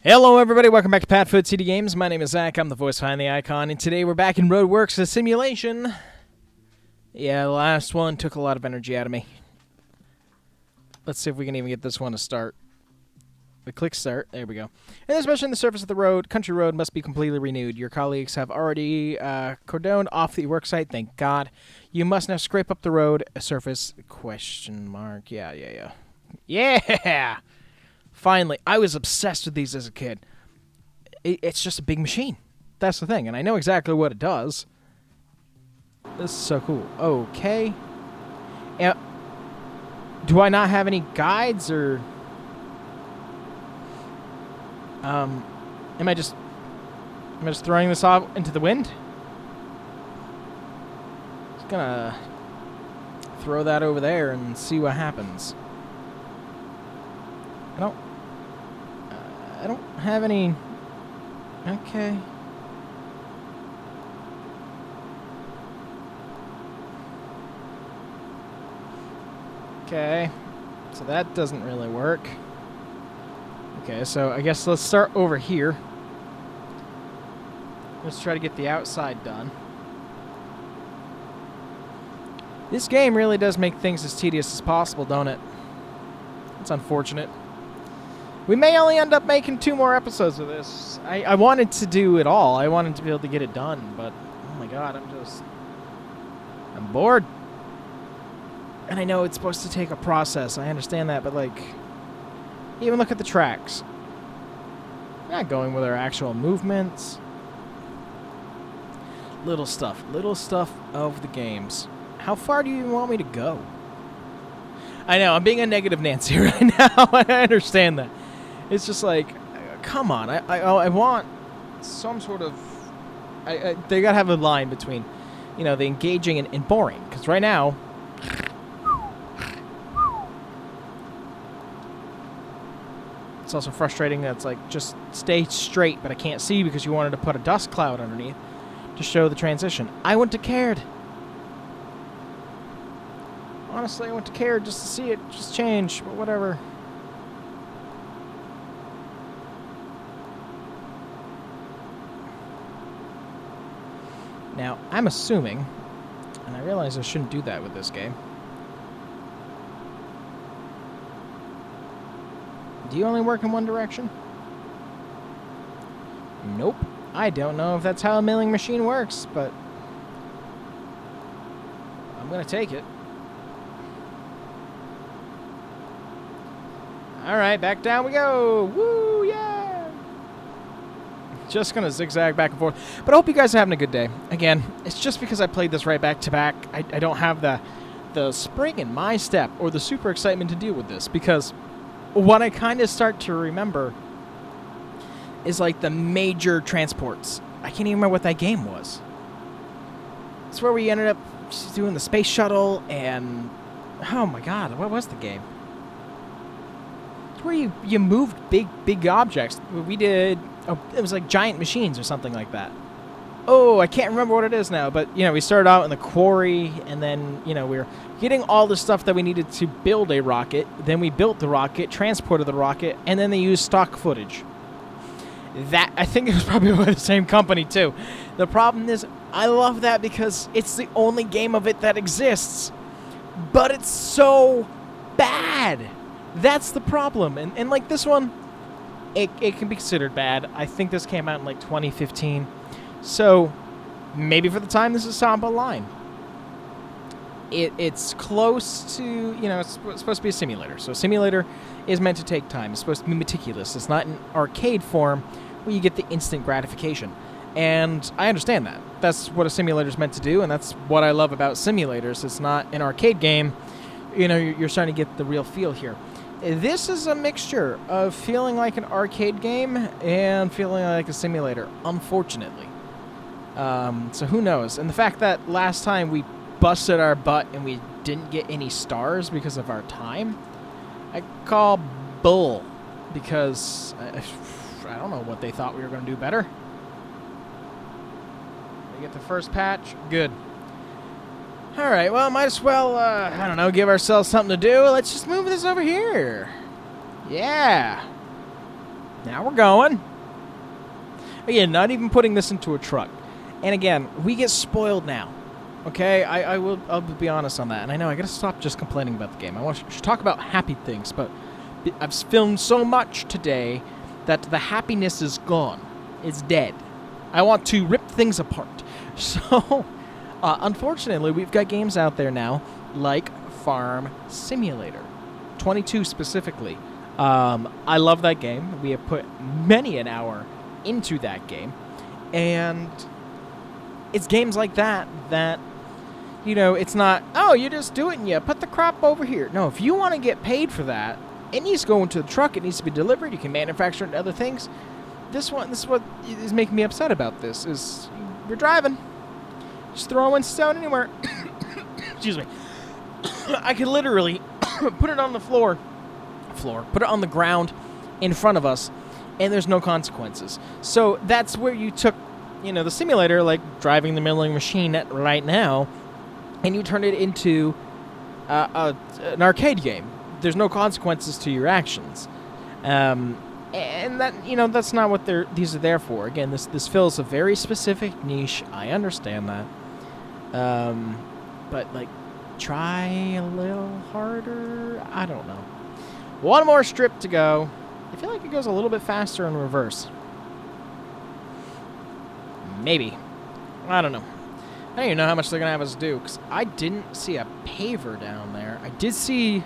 Hello everybody, welcome back to PadFootTD Games. My name is Zach, I'm the voice behind the icon, and today we're back in Roadworks, a simulation. Yeah, the last one took a lot of energy out of me. Let's see if we can even get this one to start. We click start, there we go. In this mission, the surface of the road, country road, must be completely renewed. Your colleagues have already cordoned off the worksite, thank God. You must now scrape up the road surface, question mark, yeah. Yeah! Finally, I was obsessed with these as a kid. It's just a big machine. That's the thing, and I know exactly what it does. This is so cool. Okay. Do I not have any guides, or... Am I just throwing this off into the wind? Just gonna throw that over there and see what happens. I don't have any... Okay. Okay. So that doesn't really work. Okay, so I guess let's start over here. Let's try to get the outside done. This game really does make things as tedious as possible, don't it? It's unfortunate. We may only end up making 2 more episodes of this. I wanted to do it all. I wanted to be able to get it done, but oh my god, I'm bored. And I know it's supposed to take a process. I understand that, but like, even look at the tracks. We're not going with our actual movements. Little stuff of the games. How far do you even want me to go? I know, I'm being a negative Nancy right now. I understand that. It's just like, come on. I want some sort of... they gotta have a line between, you know, the engaging and boring. Because right now... It's also frustrating that it's like, just stay straight, but I can't see because you wanted to put a dust cloud underneath to show the transition. I wouldn't have cared. Honestly, I wouldn't have cared just to see it just change, but whatever. Now, I'm assuming, and I realize I shouldn't do that with this game. Do you only work in one direction? Nope. I don't know if that's how a milling machine works, but I'm gonna take it. Alright, back down we go! Woo, yeah! Just gonna zigzag back and forth. But I hope you guys are having a good day. Again, it's just because I played this right back to back. I don't have the spring in my step or the super excitement to deal with this, because what I kind of start to remember is like the major transports. I can't even remember what that game was. It's where we ended up doing the space shuttle and... Oh my god, what was the game? It's where you moved big objects. We did... Oh, it was like giant machines or something like that. Oh, I can't remember what it is now, but, you know, we started out in the quarry, and then, you know, we were getting all the stuff that we needed to build a rocket. Then we built the rocket, transported the rocket, and then they used stock footage. That, I think it was probably by the same company, too. The problem is, I love that because it's the only game of it that exists. But it's so bad. That's the problem. And like this one, it can be considered bad. I think this came out in like 2015. So, maybe for the time this is top of line. It's close to, you know, it's supposed to be a simulator. So a simulator is meant to take time. It's supposed to be meticulous. It's not an arcade form where you get the instant gratification. And I understand that. That's what a simulator is meant to do, and that's what I love about simulators. It's not an arcade game. You know, you're starting to get the real feel here. This is a mixture of feeling like an arcade game and feeling like a simulator, unfortunately. So who knows? And the fact that last time we busted our butt and we didn't get any stars because of our time, I call bull, because I don't know what they thought we were going to do better. We get the first patch. Good. Alright, well, might as well, I don't know, give ourselves something to do. Let's just move this over here. Yeah. Now we're going. Again, not even putting this into a truck. And again, we get spoiled now. Okay, I'll be honest on that. And I know I gotta stop just complaining about the game. I should talk about happy things, but I've filmed so much today that the happiness is gone. It's dead. I want to rip things apart. So, unfortunately, we've got games out there now like Farm Simulator 22 specifically. I love that game. We have put many an hour into that game, and it's games like that, you know, it's not, oh, you just do it and you put the crop over here. No, if you want to get paid for that, it needs to go into the truck, it needs to be delivered, you can manufacture it and other things. This is what is making me upset about this, is we're driving, just throwing stone anywhere. Excuse me. I could literally put it on the put it on the ground in front of us, and there's no consequences. So that's where you took, you know, the simulator, like driving the milling machine right now, and you turn it into an arcade game. There's no consequences to your actions. And that, you know, that's not what these are there for. Again, this fills a very specific niche. I understand that. But, like, try a little harder. I don't know. One more strip to go. I feel like it goes a little bit faster in reverse. Maybe. I don't know. I don't even know how much they're going to have us do, because I didn't see a paver down there. I did see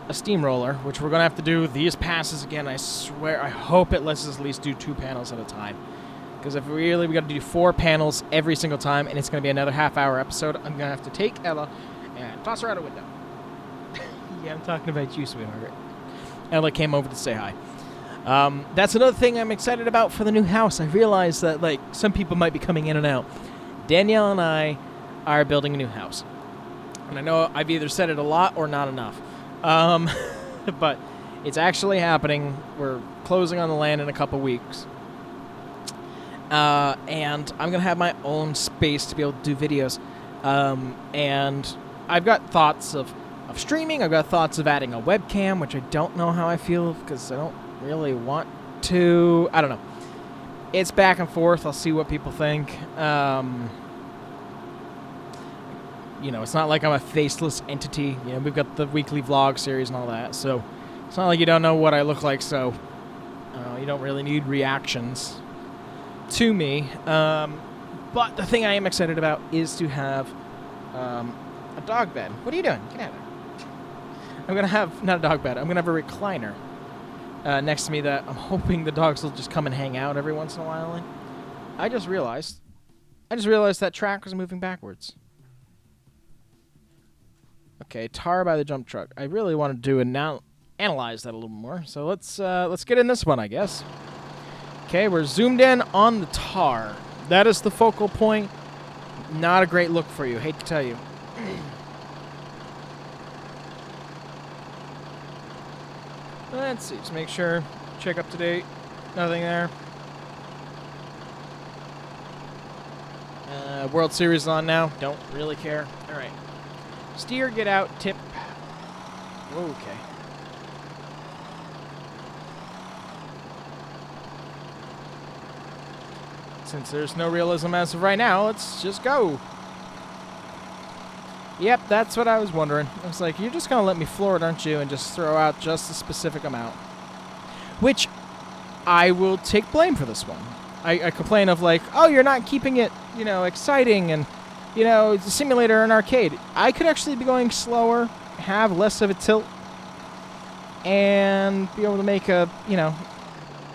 a steamroller, which we're going to have to do these passes again. I swear, I hope it lets us at least do 2 panels at a time. Because if we got to do 4 panels every single time, and it's going to be another half-hour episode, I'm going to have to take Ella and toss her out a window. Yeah, I'm talking about you, sweetheart. Ella came over to say hi. That's another thing I'm excited about for the new house. I realize that, like, some people might be coming in and out. Danielle and I are building a new house. And I know I've either said it a lot or not enough. But it's actually happening. We're closing on the land in a couple weeks. And I'm going to have my own space to be able to do videos. And I've got thoughts of streaming. I've got thoughts of adding a webcam, which I don't know how I feel because I don't really want to. I don't know. It's back and forth. I'll see what people think. You know, it's not like I'm a faceless entity. You know, we've got the weekly vlog series and all that. So it's not like you don't know what I look like. So you don't really need reactions to me. But the thing I am excited about is to have a dog bed. What are you doing? Get out of there. I'm going to have, not a dog bed, I'm going to have a recliner next to me that I'm hoping the dogs will just come and hang out every once in a while in. I just realized that track was moving backwards. Okay, tar by the jump truck. I really want to do and now analyze that a little more. So let's get in this one, I guess. Okay, we're zoomed in on the tar. That is the focal point. Not a great look for you, hate to tell you. Let's see, just make sure, check up to date, nothing there. World Series is on now, don't really care. Alright, steer, get out, tip. Okay. Since there's no realism as of right now, let's just go. Yep, that's what I was wondering. I was like, you're just going to let me floor it, aren't you? And just throw out just a specific amount. Which, I will take blame for this one. I complain of like, oh, you're not keeping it, you know, exciting and, you know, it's a simulator and arcade. I could actually be going slower, have less of a tilt, and be able to make a, you know,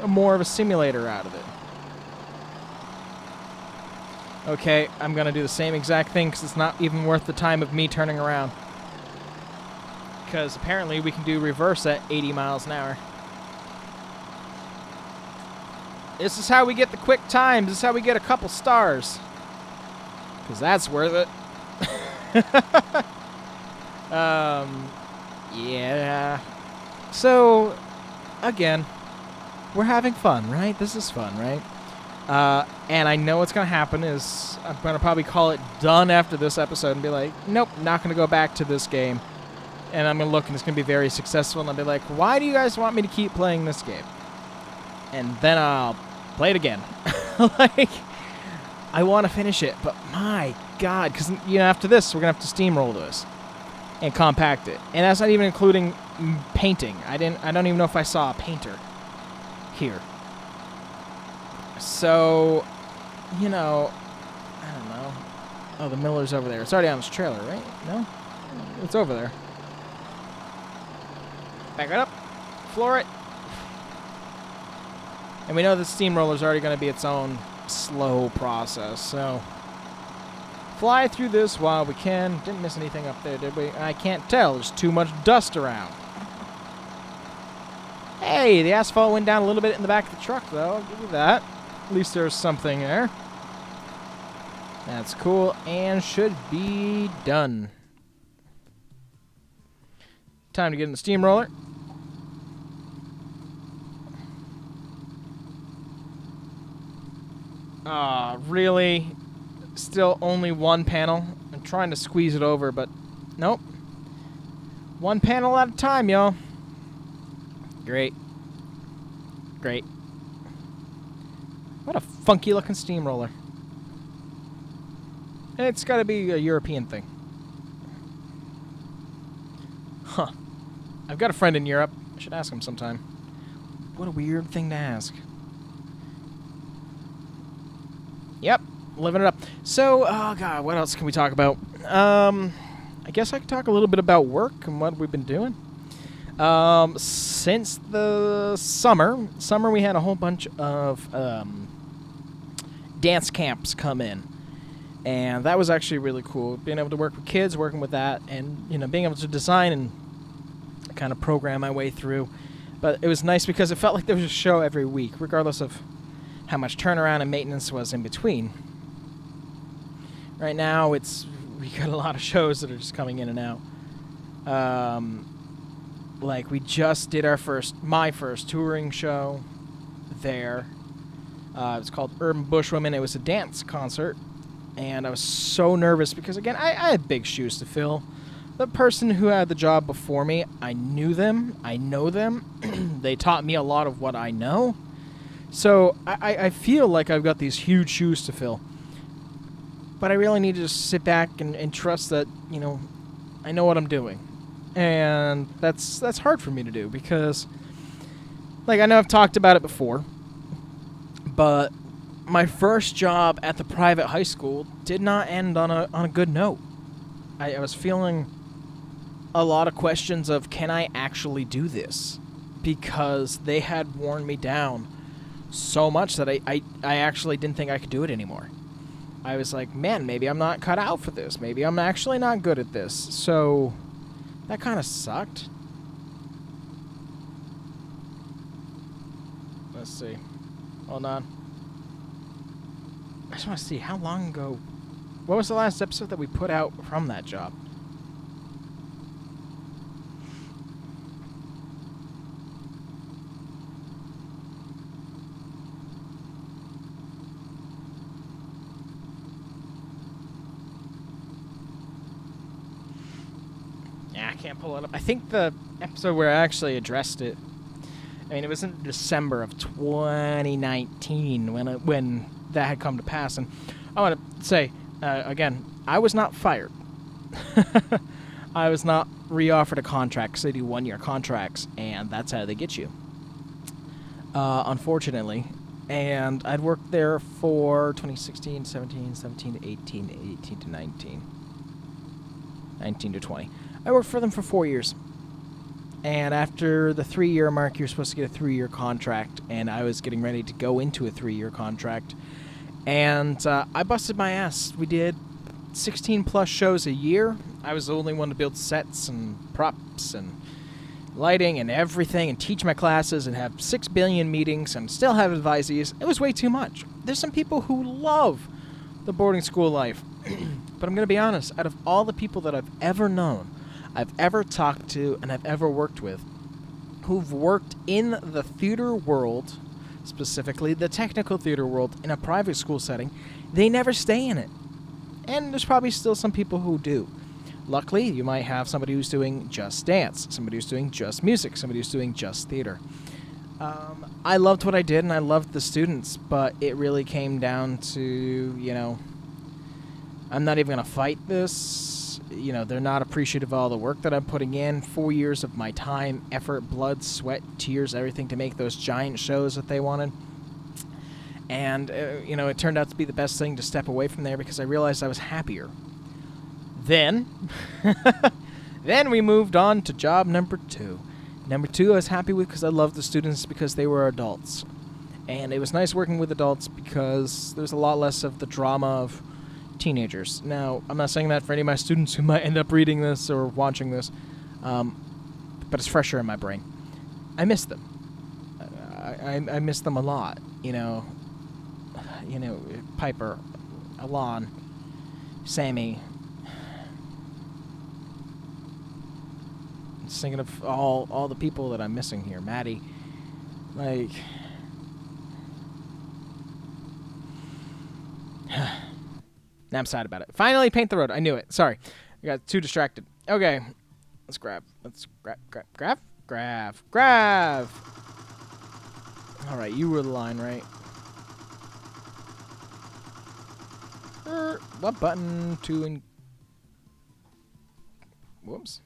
more of a simulator out of it. Okay, I'm going to do the same exact thing because it's not even worth the time of me turning around. Because apparently we can do reverse at 80 miles an hour. This is how we get the quick times. This is how we get a couple stars. Because that's worth it. Yeah. So, again, we're having fun, right? This is fun, right? And I know what's going to happen is I'm going to probably call it done after this episode and be like, nope, not going to go back to this game. And I'm going to look and it's going to be very successful. And I'll be like, why do you guys want me to keep playing this game? and then I'll play it again. Like, I want to finish it, but my God, because after this, we're gonna have to steamroll this and compact it, and that's not even including painting. I don't even know if I saw a painter here. So, I don't know. Oh, the miller's over there. It's already on his trailer, right? No? It's over there. Back it up. Floor it. And we know the steamroller's already going to be its own slow process, so fly through this while we can. Didn't miss anything up there, did we? I can't tell. There's too much dust around. Hey, the asphalt went down a little bit in the back of the truck, though. I'll give you that. At least there's something there. That's cool, and should be done. Time to get in the steamroller. Really? Still only one panel? I'm trying to squeeze it over, but nope. One panel at a time, y'all. Great. Great. What a funky looking steamroller. It's got to be a European thing. Huh. I've got a friend in Europe. I should ask him sometime. What a weird thing to ask. Yep, living it up. So, oh God, what else can we talk about? I guess I could talk a little bit about work and what we've been doing. Since the summer we had a whole bunch of dance camps come in. And that was actually really cool, being able to work with kids, working with that, and being able to design and kind of program my way through. But it was nice because it felt like there was a show every week, regardless of how much turnaround and maintenance was in between. Right now, we got a lot of shows that are just coming in and out. Like we just did my first touring show there. It was called Urban Bushwomen. It was a dance concert. And I was so nervous because, again, I had big shoes to fill. The person who had the job before me, I knew them. I know them. They taught me a lot of what I know. So I feel like I've got these huge shoes to fill. But I really need to just sit back and trust that, I know what I'm doing. And that's hard for me to do because, like, I know I've talked about it before, but my first job at the private high school did not end on a good note. I was feeling a lot of questions of, can I actually do this? Because they had worn me down so much that I actually didn't think I could do it anymore. I was like, man, maybe I'm not cut out for this. Maybe I'm actually not good at this. So that kind of sucked. Let's see. Hold on. I just want to see how long ago. What was the last episode that we put out from that job? Yeah, I can't pull it up. I think the episode where I actually addressed it. I mean, it was in December of 2019 when that had come to pass. And I want to say, again, I was not fired. I was not re-offered a contract because they do one-year contracts, and that's how they get you. Unfortunately. And I'd worked there for 2016, 17 to 18, 18 to 19. 19 to 20. I worked for them for 4 years. And after the 3-year mark, you're supposed to get a 3-year contract, and I was getting ready to go into a 3-year contract. And I busted my ass. We did 16-plus shows a year. I was the only one to build sets and props and lighting and everything and teach my classes and have 6 billion meetings and still have advisees. It was way too much. There's some people who love the boarding school life. But I'm going to be honest, out of all the people that I've ever known, I've ever talked to, and I've ever worked with, who've worked in the theater world, specifically the technical theater world, in a private school setting, they never stay in it. And there's probably still some people who do. Luckily, you might have somebody who's doing just dance, somebody who's doing just music, somebody who's doing just theater. I loved what I did, and I loved the students, but it really came down to, you know, I'm not even going to fight this. You know, they're not appreciative of all the work that I'm putting in. 4 years of my time, effort, blood, sweat, tears, everything to make those giant shows that they wanted. And, you know, it turned out to be the best thing to step away from there because I realized I was happier. Then, then we moved on to job number 2. Number 2 I was happy with because I loved the students because they were adults. And it was nice working with adults because there's a lot less of the drama of teenagers. Now, I'm not saying that for any of my students who might end up reading this or watching this, but it's fresher in my brain. I miss them. I miss them a lot, you know. You know, Piper, Alon, Sammy. Just thinking of all the people that I'm missing here. Maddie, like, now I'm sad about it. Finally, paint the road. I knew it. Sorry, I got too distracted. Okay, let's grab. All right, you were the line, right? What button to whoops.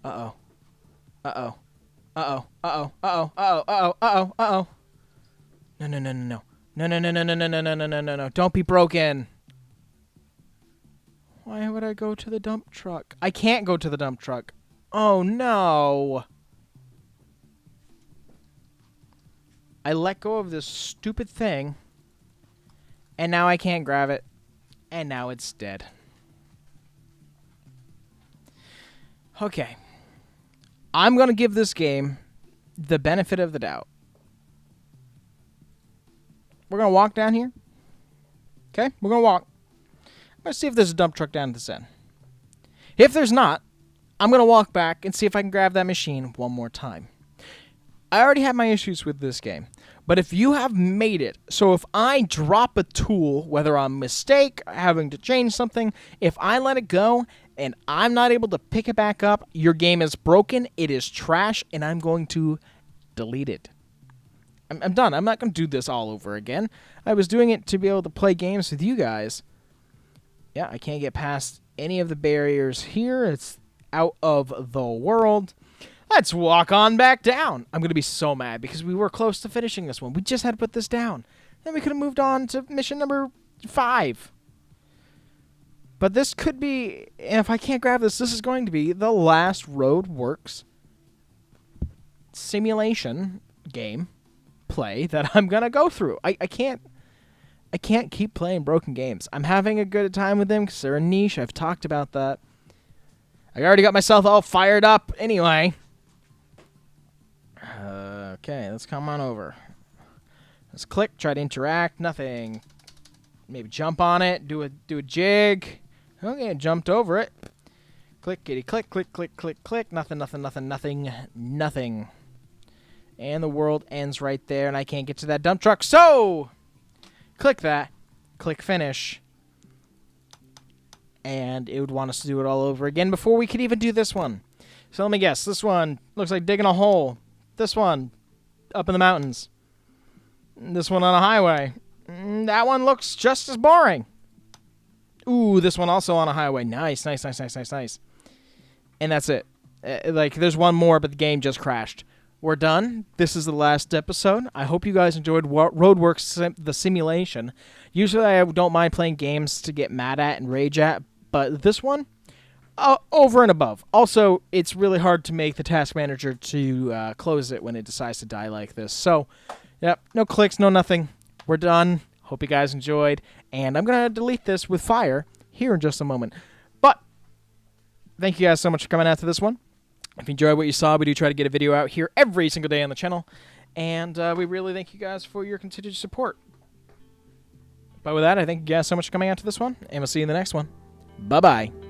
Uh-oh. Uh-oh. Uh-oh. Uh-oh. Uh-oh. Uh-oh. Uh-oh. Uh-oh. Uh-oh. No, no, no, no, no. No, no, no, no, no, no, no, no, no, no, no, no. Don't be broken. Why would I go to the dump truck? I can't go to the dump truck. Oh, no. I let go of this stupid thing. And now I can't grab it. And now it's dead. Okay. I'm going to give this game the benefit of the doubt. We're going to walk down here. Okay? We're going to walk. I'm going to see if there's a dump truck down at this end. If there's not, I'm going to walk back and see if I can grab that machine one more time. I already have my issues with this game. But if you have made it, so if I drop a tool, whether I'm a mistake, having to change something, if I let it go and I'm not able to pick it back up, your game is broken, it is trash, and I'm going to delete it. I'm done. I'm not going to do this all over again. I was doing it to be able to play games with you guys. Yeah, I can't get past any of the barriers here. It's out of the world. Let's walk on back down. I'm going to be so mad because we were close to finishing this one. We just had to put this down. Then we could have moved on to mission number 5. But this could be, if I can't grab this, this is going to be the last Roadworks simulation game play that I'm going to go through. I can't keep playing broken games. I'm having a good time with them because they're a niche. I've talked about that. I already got myself all fired up anyway. Okay, let's come on over. Let's click, try to interact, nothing. Maybe jump on it, do a jig. Okay, jumped over it. Clickety click, click, click, click, click. Nothing, nothing, nothing, nothing, nothing. And the world ends right there, and I can't get to that dump truck. So, click that, click finish. And it would want us to do it all over again before we could even do this one. So let me guess. This one looks like digging a hole. This one, up in the mountains. This one on a highway. That one looks just as boring. Ooh, this one also on a highway. Nice, nice, nice, nice, nice, nice. And that's it. Like, there's one more, but the game just crashed. We're done. This is the last episode. I hope you guys enjoyed Roadworks, the simulation. Usually I don't mind playing games to get mad at and rage at, but this one, over and above. Also, it's really hard to make the task manager to close it when it decides to die like this. So, yep, no clicks, no nothing. We're done. Hope you guys enjoyed. And I'm going to delete this with fire here in just a moment. But, thank you guys so much for coming out to this one. If you enjoyed what you saw, we do try to get a video out here every single day on the channel. And we really thank you guys for your continued support. But with that, I thank you guys so much for coming out to this one. And we'll see you in the next one. Bye-bye.